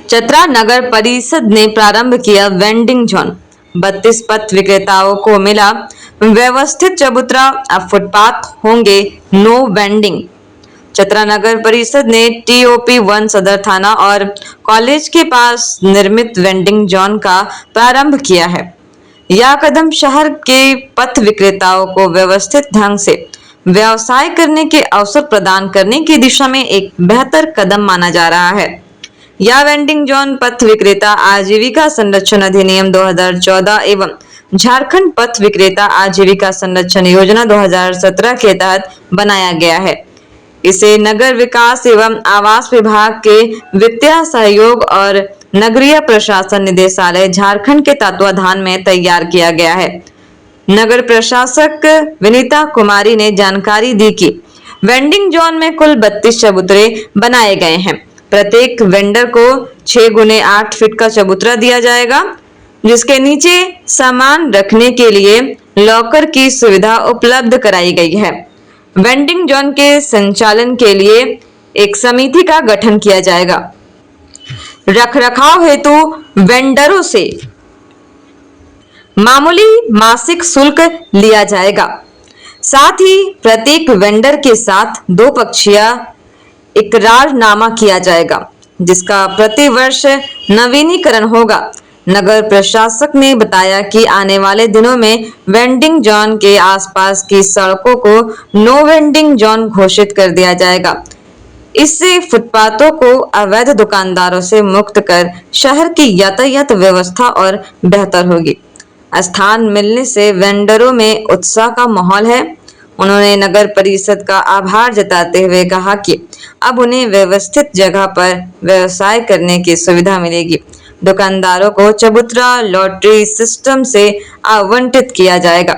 चतरा नगर परिषद ने प्रारंभ किया वेंडिंग जोन। 32 पथ विक्रेताओं को मिला व्यवस्थित चबूतरा, अब फुटपाथ होंगे नो वेंडिंग। चतरा नगर परिषद ने TOP 1 सदर थाना और कॉलेज के पास निर्मित वेंडिंग जोन का प्रारंभ किया है। यह कदम शहर के पथ विक्रेताओं को व्यवस्थित ढंग से व्यवसाय करने के अवसर प्रदान करने की दिशा में एक बेहतर कदम माना जा रहा है। यह वेंडिंग जोन पथ विक्रेता आजीविका संरक्षण अधिनियम 2014 एवं झारखंड पथ विक्रेता आजीविका संरक्षण योजना 2017 के तहत बनाया गया है। इसे नगर विकास एवं आवास विभाग के वित्तीय सहयोग और नगरीय प्रशासन निदेशालय झारखंड के तत्वाधान में तैयार किया गया है। नगर प्रशासक विनीता कुमारी ने जानकारी दी कि वेंडिंग जोन में कुल 32 चबूतरे बनाए गए हैं। प्रत्येक वेंडर को 6x8 फीट का चबूतरा दिया जाएगा, जिसके नीचे सामान रखने के लिए लॉकर की सुविधा उपलब्ध कराई गई है। वेंडिंग जोन के संचालन के लिए एक समिति का गठन किया जाएगा। रखरखाव हेतु वेंडरों से मामूली मासिक शुल्क लिया जाएगा। साथ ही प्रत्येक वेंडर के साथ 2 पक्षीय इकरारनामा किया जाएगा, जिसका प्रतिवर्ष नवीनीकरण होगा। नगर प्रशासक ने बताया कि आने वाले दिनों में वेंडिंग जोन के आसपास की सड़कों को नो वेंडिंग जोन घोषित कर दिया जाएगा। इससे फुटपाथों को अवैध दुकानदारों से मुक्त कर शहर की यातायात व्यवस्था और बेहतर होगी। स्थान मिलने से वेंडरों में उत्साह का माहौल है। उन्होंने नगर परिषद का आभार जताते हुए कहा कि अब उन्हें व्यवस्थित जगह पर व्यवसाय करने की सुविधा मिलेगी। दुकानदारों को चबूतरा लॉटरी सिस्टम से आवंटित किया जाएगा।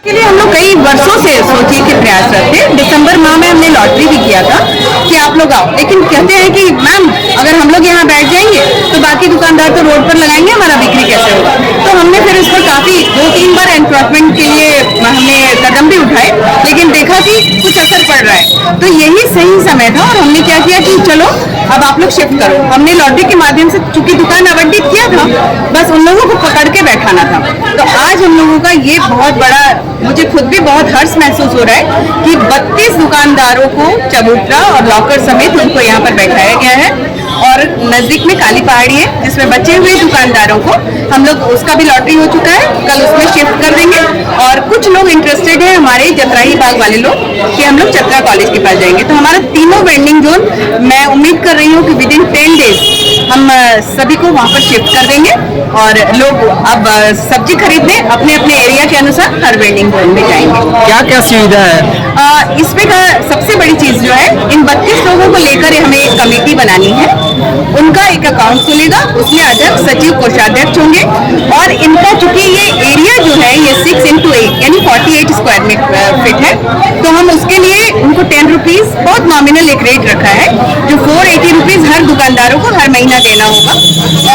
के लिए हम लोग कई वर्षों से सोचे के प्रयासरत थे। दिसंबर माह में हमने लॉटरी भी किया था कि आप लोग आओ, लेकिन कहते हैं कि मैम अगर हम लोग यहाँ बैठ जाएंगे तो बाकी दुकानदार तो रोड पर लगाएंगे, हमारा बिक्री कैसे होगा। तो हमने फिर इस पर काफी 2-3 बार एनक्रोचमेंट के लिए हमने कदम भी उठाए, लेकिन देखा कि कुछ असर पड़ रहा है। तो यही सही समय था और हमने क्या किया कि चलो अब आप लोग शिफ्ट करो। हमने लॉटरी के माध्यम से चूंकि दुकान आवंटित किया था, बस उन लोगों को पकड़ के बैठाना था। तो आज हम लोगों का ये बहुत बड़ा, मुझे खुद भी बहुत हर्ष महसूस हो रहा है कि 32 दुकानदारों को चबूतरा और लॉकर समेत उनको यहाँ पर बैठाया गया है। और नजदीक में काली पहाड़ी है, जिसमें बचे हुए दुकानदारों को हम लोग, उसका भी लॉटरी हो चुका है, कल उसमें शिफ्ट कर देंगे। और कुछ लोग इंटरेस्टेड है हमारे जतराही बाग वाले लोग कि हम लोग चतरा कॉलेज के पास जाएंगे। तो हमारा तीनों वेंडिंग जोन, मैं उम्मीद कर रही हूँ कि विदिन 10 डेज हम सभी को वहाँ पर शिफ्ट कर देंगे और लोग अब सब्जी खरीदने अपने अपने एरिया के अनुसार हर वेंडिंग जोन में जाएंगे। क्या क्या सुविधा है इसमें का सबसे बड़ी चीज जो है, इन 32 लोगों को लेकर हमें एक कमेटी बनानी है। उनका एक अकाउंट खुलेगा, उसमें अध्यक्ष, सचिव, कोषाध्यक्ष होंगे। और इनका चूंकि ये एरिया जो है ये 6x8 यानी 48 स्क्वायर फीट है, तो हम उसके लिए उनको 10 रुपीज बहुत नॉमिनल एक रेट रखा है, जो 480 रुपीज हर दुकानदारों को हर महीना देना होगा।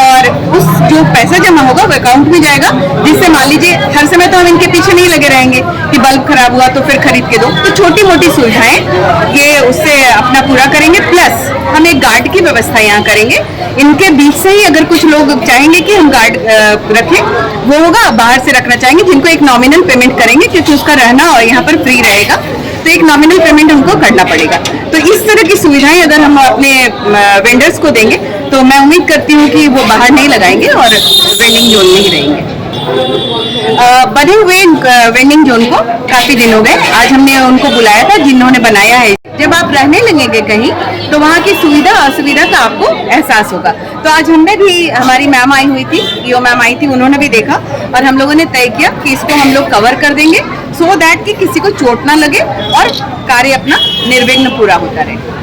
और उस जो पैसा जमा होगा वो अकाउंट में जाएगा, जिससे मान लीजिए हर समय तो हम इनके पीछे नहीं लगे रहेंगे कि बल्ब खराब हुआ तो फिर खरीद के दो। तो छोटी मोटी सुविधाएं ये उससे अपना पूरा करेंगे। प्लस हम एक गार्ड की व्यवस्था यहाँ करेंगे। इनके बीच से ही अगर कुछ लोग चाहेंगे कि हम गार्ड रखें, वो होगा। बाहर से रखना चाहेंगे जिनको एक नॉमिनल पेमेंट करेंगे, क्योंकि उसका रहना और यहाँ पर फ्री रहेगा, तो एक नॉमिनल पेमेंट हमको करना पड़ेगा। तो इस तरह की सुविधाएं अगर हम अपने वेंडर्स को देंगे तो मैं उम्मीद करती हूँ कि वो बाहर नहीं लगाएंगे और वेंडिंग जोन में ही रहेंगे। बने हुए वेंडिंग जोन को काफी दिन हो गए। आज हमने उनको बुलाया था जिन्होंने बनाया है। जब आप रहने लगेंगे कहीं तो वहाँ की सुविधा असुविधा का आपको एहसास होगा। तो आज हमने भी, हमारी मैम आई हुई थी, ईओ मैम आई थी, उन्होंने भी देखा और हम लोगों ने तय किया कि इसको हम लोग कवर कर देंगे, सो दैट कि किसी को चोट ना लगे और कार्य अपना निर्विघ्न पूरा होता रहे।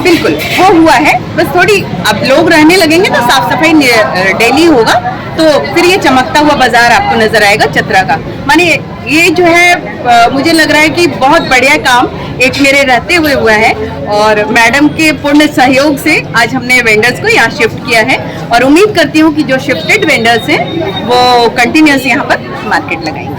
बिल्कुल वो हुआ है, बस थोड़ी अब लोग रहने लगेंगे तो साफ सफाई डेली होगा, तो फिर ये चमकता हुआ बाजार आपको नजर आएगा चतरा का। माने ये जो है मुझे लग रहा है कि बहुत बढ़िया काम एक मेरे रहते हुए हुआ है और मैडम के पूर्ण सहयोग से आज हमने वेंडर्स को यहाँ शिफ्ट किया है। और उम्मीद करती हूँ कि जो शिफ्टेड वेंडर्स हैं वो कंटिन्यूस यहाँ पर मार्केट लगाएंगे।